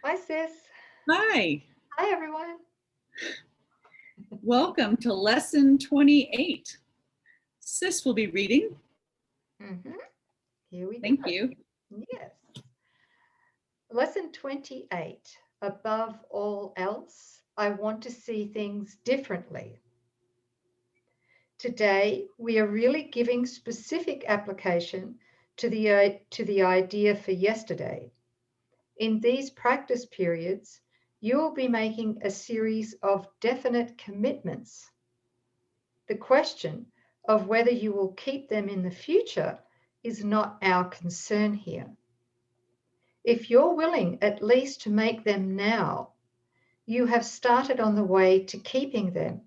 Hi, sis. Hi, Hi, everyone. welcome to lesson 28. Sis will be reading. Here we go. Thank you. Yes. Lesson 28. Above all else, I want to see things differently. Today, we are really giving specific application to the idea for yesterday. In these practice periods, you will be making a series of definite commitments. The question of whether you will keep them in the future is not our concern here. If you're willing at least to make them now, you have started on the way to keeping them,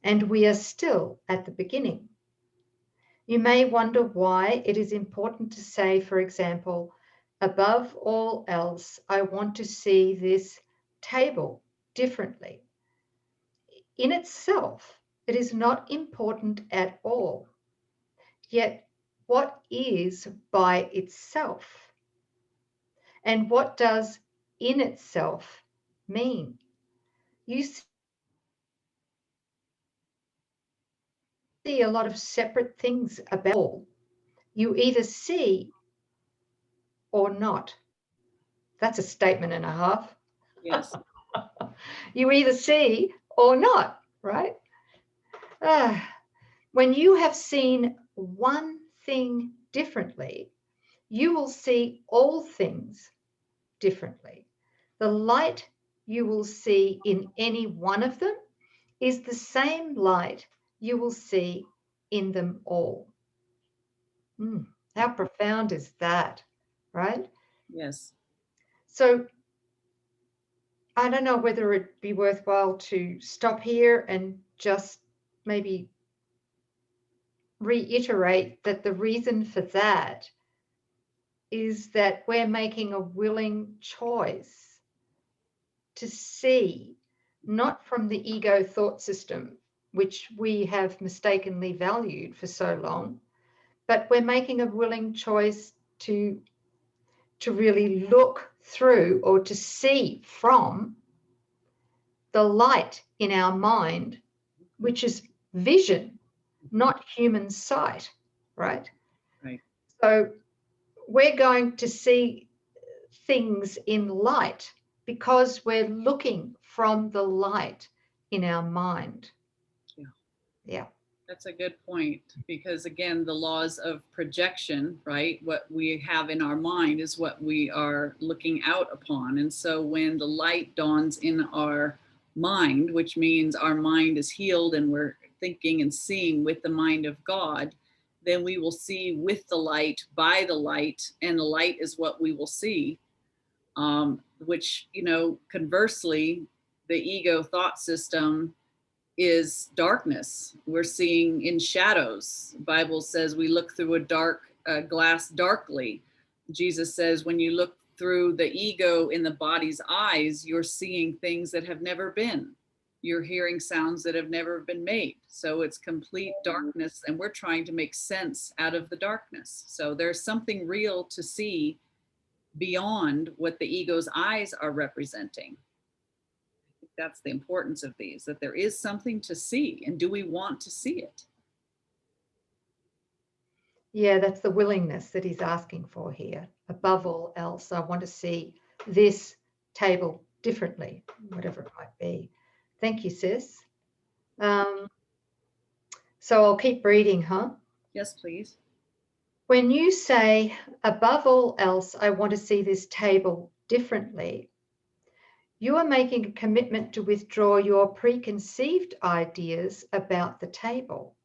and we are still at the beginning. You may wonder why it is important to say, for example, above all else, I want to see this table differently. In itself, it is not important at all. Yet, what is by itself? And what does in itself mean? You see a lot of separate things about all. You either see or not. That's a statement and a half. Yes. You either see or not, right? When you have seen one thing differently, you will see all things differently. The light you will see in any one of them is the same light you will see in them all. How profound is that, right? Yes. So I don't know whether it'd be worthwhile to stop here and just maybe reiterate that the reason for that is that we're making a willing choice to see, not from the ego thought system, which we have mistakenly valued for so long, but we're making a willing choice to really look through or to see from the light in our mind, which is vision, not human sight, right? Right. So we're going to see things in light because we're looking from the light in our mind. Yeah. That's a good point, because again, the laws of projection, right? What we have in our mind is what we are looking out upon. And so when the light dawns in our mind, which means our mind is healed and we're thinking and seeing with the mind of God, then we will see with the light, by the light, and the light is what we will see. Which, conversely, the ego thought system is darkness. We're seeing in shadows. The Bible says we look through a dark glass darkly. Jesus says when you look through the ego in the body's eyes, you're seeing things that have never been. You're hearing sounds that have never been made. So it's complete darkness, and we're trying to make sense out of the darkness. So there's something real to see beyond what the ego's eyes are representing. That's the importance of these, that there is something to see, and do we want to see it? Yeah, that's the willingness that he's asking for here. Above all else, I want to see this table differently, whatever it might be. Thank you, sis. So I'll keep reading, huh? Yes, please. When you say, above all else, I want to see this table differently, you are making a commitment to withdraw your preconceived ideas about the table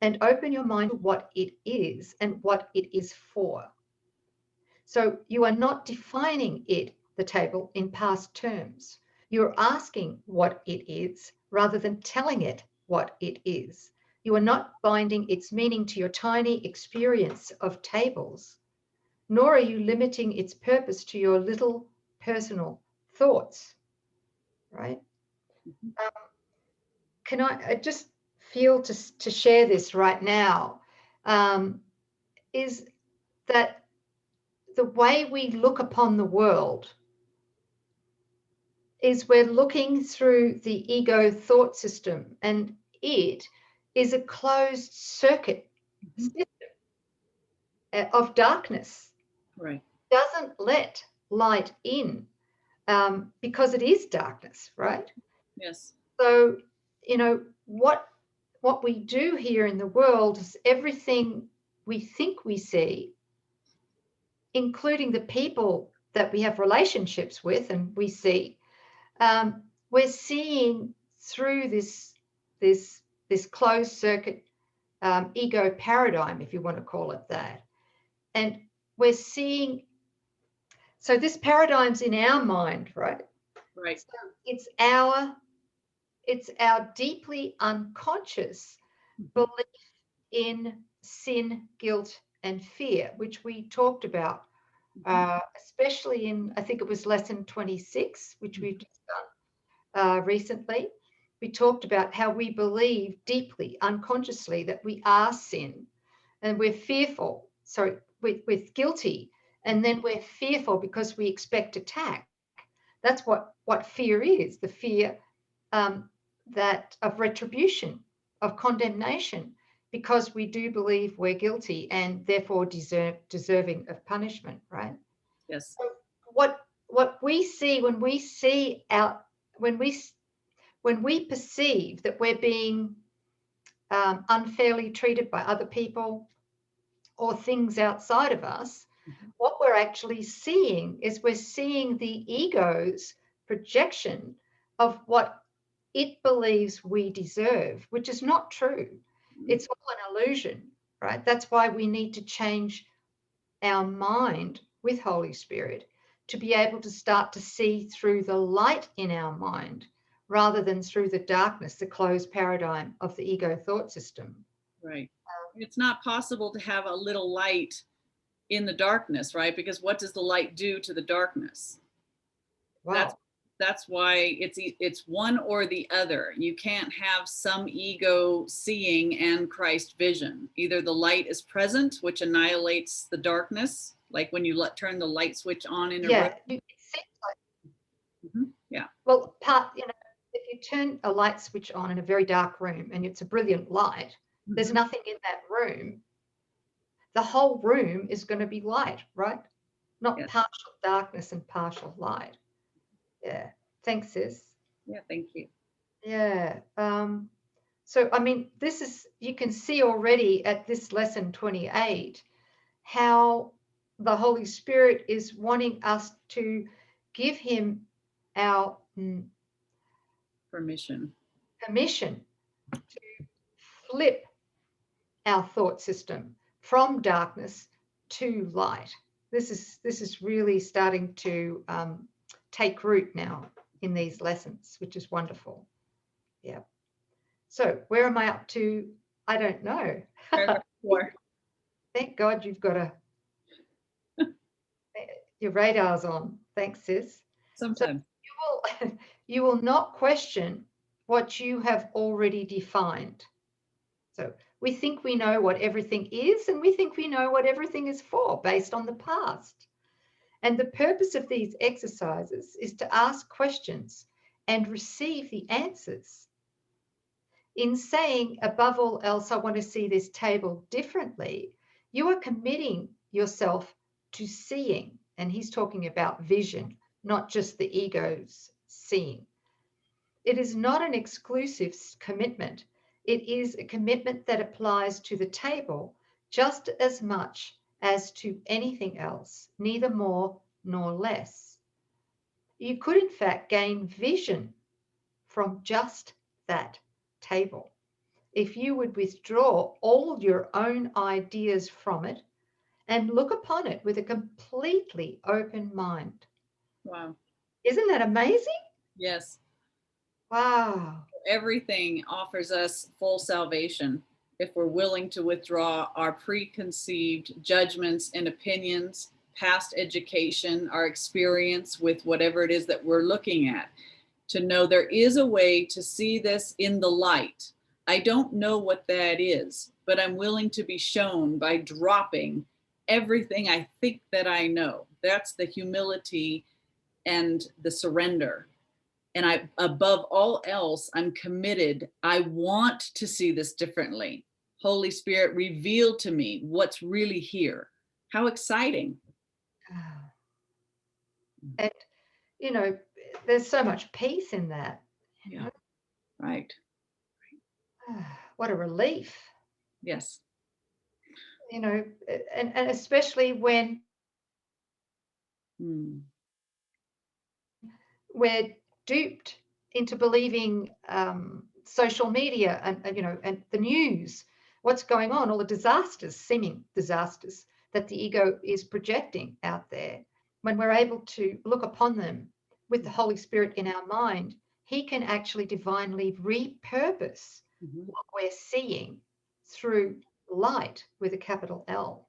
and open your mind to what it is and what it is for. So you are not defining it, the table, in past terms. You're asking what it is rather than telling it what it is. You are not binding its meaning to your tiny experience of tables, nor are you limiting its purpose to your little personal thoughts, right? Can I just feel to share this right now, is that the way we look upon the world is we're looking through the ego thought system, and it is a closed circuit system of darkness. Right. Doesn't let light in because it is darkness, right? Yes. So, what we do here in the world is everything we think we see, including the people that we have relationships with and we see, we're seeing through this closed circuit ego paradigm, if you want to call it that. And we're seeing, so this paradigm's in our mind, right? Right. So it's our deeply unconscious belief in sin, guilt, and fear, which we talked about, especially in, I think it was lesson 26, which we've just done recently. We talked about how we believe deeply, unconsciously, that we are sin, and we're fearful. Sorry, we're guilty, and then we're fearful because we expect attack. That's what fear is, the fear that of retribution, of condemnation, because we do believe we're guilty and therefore deserving of punishment, right? Yes. So what we see when we perceive that we're being unfairly treated by other people or things outside of us, what we're actually seeing is we're seeing the ego's projection of what it believes we deserve, which is not true. It's all an illusion, right? That's why we need to change our mind with Holy Spirit to be able to start to see through the light in our mind rather than through the darkness, the closed paradigm of the ego thought system. Right. It's not possible to have a little light in the darkness, right? Because what does the light do to the darkness? Wow. That's why it's one or the other. You can't have some ego seeing and Christ vision. Either the light is present, which annihilates the darkness, like when you turn the light switch on in a room. It seems like, Yeah. well, if you turn a light switch on in a very dark room and it's a brilliant light, there's nothing in that room. The whole room is going to be light, right? Not partial darkness and partial light. Yeah. Thanks, sis. Yeah, thank you. Yeah. So, I mean, you can see already at this lesson 28 how the Holy Spirit is wanting us to give him our Permission to flip our thought system from darkness to light. This is really starting to take root now in these lessons, which is wonderful. Yeah. So where am I up to? I don't know. Paragraph 4. Thank God you've got your radar's on. Thanks, sis. Sometimes. So you will not question what you have already defined. So we think we know what everything is, and we think we know what everything is for based on the past. And the purpose of these exercises is to ask questions and receive the answers. In saying, above all else, I want to see this table differently, you are committing yourself to seeing. And he's talking about vision, not just the ego's seeing. It is not an exclusive commitment. It is a commitment that applies to the table just as much as to anything else, neither more nor less. You could, in fact, gain vision from just that table if you would withdraw all your own ideas from it and look upon it with a completely open mind. Wow. Isn't that amazing? Yes. Wow. Everything offers us full salvation if we're willing to withdraw our preconceived judgments and opinions, past education, our experience with whatever it is that we're looking at, to know there is a way to see this in the light. I don't know what that is, but I'm willing to be shown by dropping everything I think that I know. That's the humility and the surrender. And I, above all else, I'm committed. I want to see this differently. Holy Spirit, reveal to me what's really here. How exciting. And, you know, there's so much peace in that. Yeah, right. What a relief. Yes. You know, and especially when we're duped into believing social media and you know, and the news, what's going on, all the disasters, seeming disasters that the ego is projecting out there. When we're able to look upon them with the Holy Spirit in our mind, he can actually divinely repurpose what we're seeing through light with a capital L.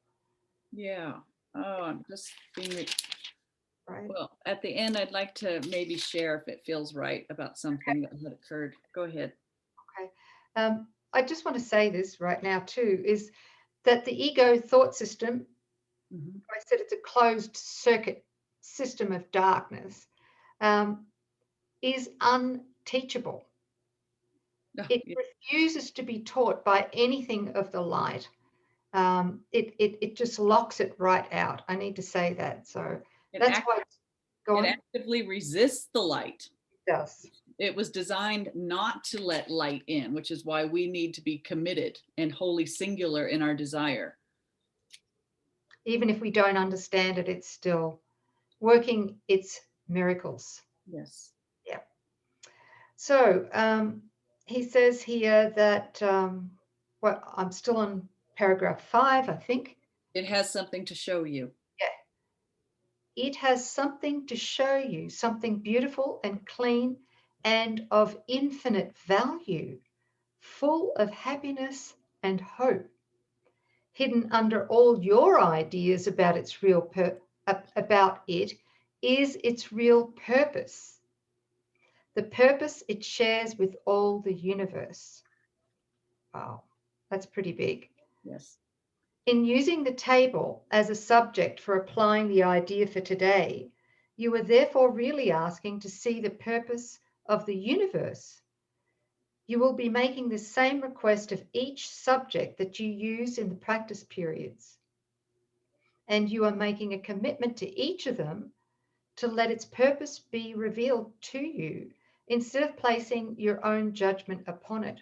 Yeah. Oh, I'm just being right. Well, at the end, I'd like to maybe share, if it feels right, about something that had occurred. Go ahead. Okay. I just want to say this right now too, is that the ego thought system, I said it's a closed circuit system of darkness, is unteachable. It refuses to be taught by anything of the light. It just locks it right out. I need to say that. So that's why it actively resists the light. It does. It was designed not to let light in, which is why we need to be committed and wholly singular in our desire. Even if we don't understand it, it's still working its miracles. Yes. Yeah. So he says here that, well, I'm still on paragraph 5, I think. It has something to show you. Yeah. It has something to show you, something beautiful and clean and of infinite value, full of happiness and hope. Hidden under all your ideas about its real about it is its real purpose. The purpose it shares with all the universe. Wow, that's pretty big. Yes. In using the table as a subject for applying the idea for today, you are therefore really asking to see the purpose of the universe. You will be making the same request of each subject that you use in the practice periods. And you are making a commitment to each of them to let its purpose be revealed to you instead of placing your own judgment upon it.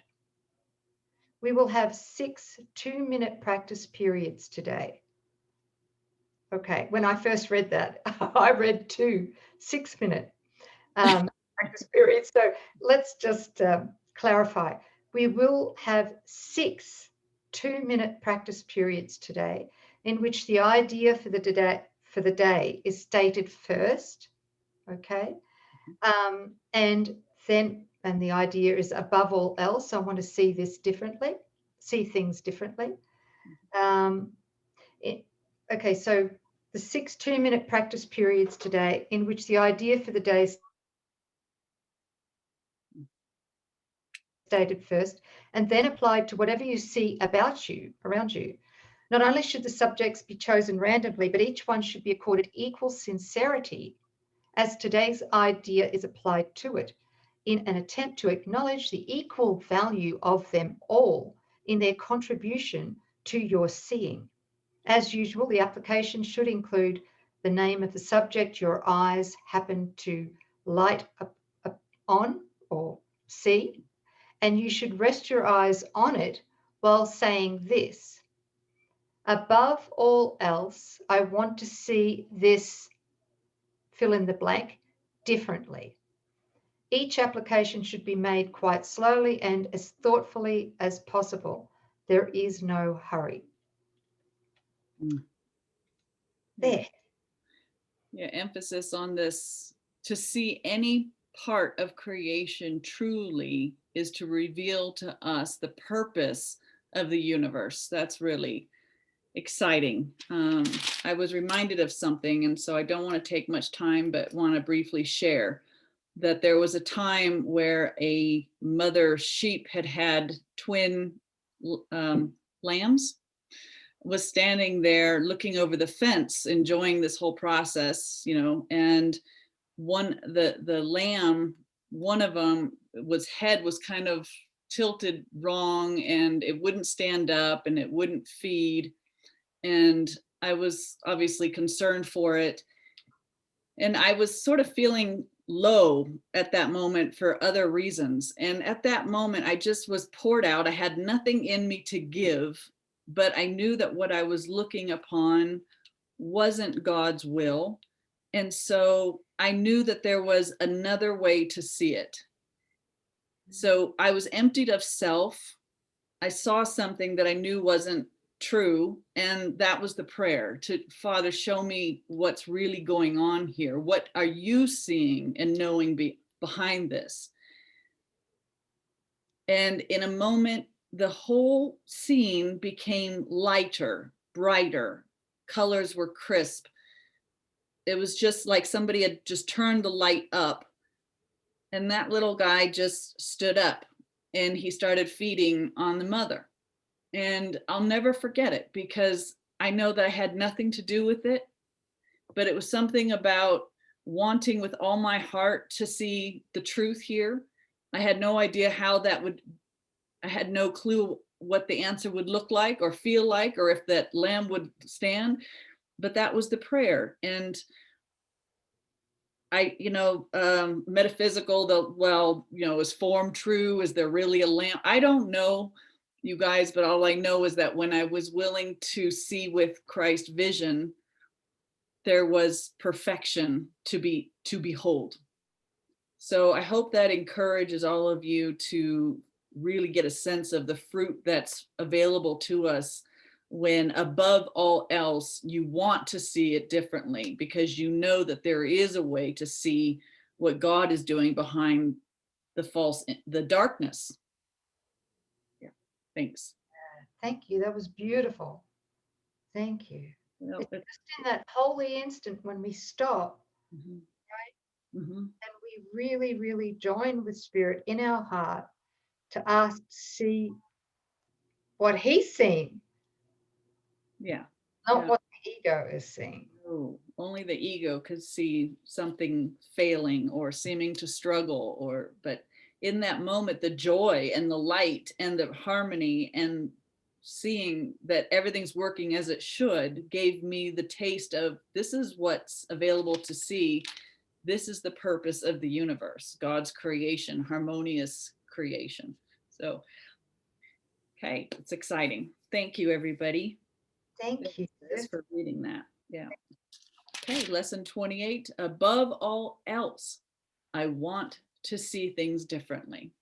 We will have 6 2-minute practice periods today. Okay, when I first read that, I read 2 6-minute practice periods. So let's just clarify. We will have 6 2-minute practice periods today in which the idea for the day is stated first, okay? And the idea is above all else, I want to see this differently, see things differently. Okay, so the 6 2-minute practice periods today in which the idea for the day is stated first and then applied to whatever you see about you, around you. Not only should the subjects be chosen randomly, but each one should be accorded equal sincerity as today's idea is applied to it, in an attempt to acknowledge the equal value of them all in their contribution to your seeing. As usual, the application should include the name of the subject your eyes happen to light up on or see, and you should rest your eyes on it while saying this: above all else, I want to see this, fill in the blank, differently. Each application should be made quite slowly and as thoughtfully as possible. There is no hurry. There. Yeah, emphasis on this. To see any part of creation truly is to reveal to us the purpose of the universe. That's really exciting. I was reminded of something, and so I don't want to take much time, but want to briefly share that there was a time where a mother sheep had twin lambs. was standing there looking over the fence, enjoying this whole process, you know, and the lamb, one of them head was kind of tilted wrong, and it wouldn't stand up and it wouldn't feed. And I was obviously concerned for it. And I was sort of feeling low at that moment for other reasons. And at that moment, I just was poured out. I had nothing in me to give, but I knew that what I was looking upon wasn't God's will. And so I knew that there was another way to see it. So I was emptied of self. I saw something that I knew wasn't true, and that was the prayer to Father, show me what's really going on here. What are you seeing and knowing behind this? And in a moment, the whole scene became lighter, brighter. Colors were crisp. It was just like somebody had just turned the light up, and that little guy just stood up and he started feeding on the mother. And I'll never forget it, because I know that I had nothing to do with it, but it was something about wanting with all my heart to see the truth here. I had no idea how that would, I had no clue what the answer would look like or feel like, or if that lamb would stand, but that was the prayer. And I, metaphysical, is form true? Is there really a lamp? I don't know, you guys, but all I know is that when I was willing to see with Christ's vision, there was perfection to behold. So I hope that encourages all of you to really get a sense of the fruit that's available to us when, above all else, you want to see it differently, because you know that there is a way to see what God is doing behind the darkness. Yeah, thanks. Thank you. That was beautiful. Thank you. Well, it's just in that holy instant when we stop, mm-hmm. right? Mm-hmm. And we really, really join with Spirit in our heart to ask to see what He's seeing. Yeah. Not what the ego is seeing. No, only the ego could see something failing or seeming to struggle, but in that moment, the joy and the light and the harmony and seeing that everything's working as it should gave me the taste of, this is what's available to see. This is the purpose of the universe, God's creation, harmonious creation. So, okay, it's exciting. Thank you, everybody. Thank you. Thanks for reading that. Yeah. Okay, lesson 28. Above all else, I want to see things differently.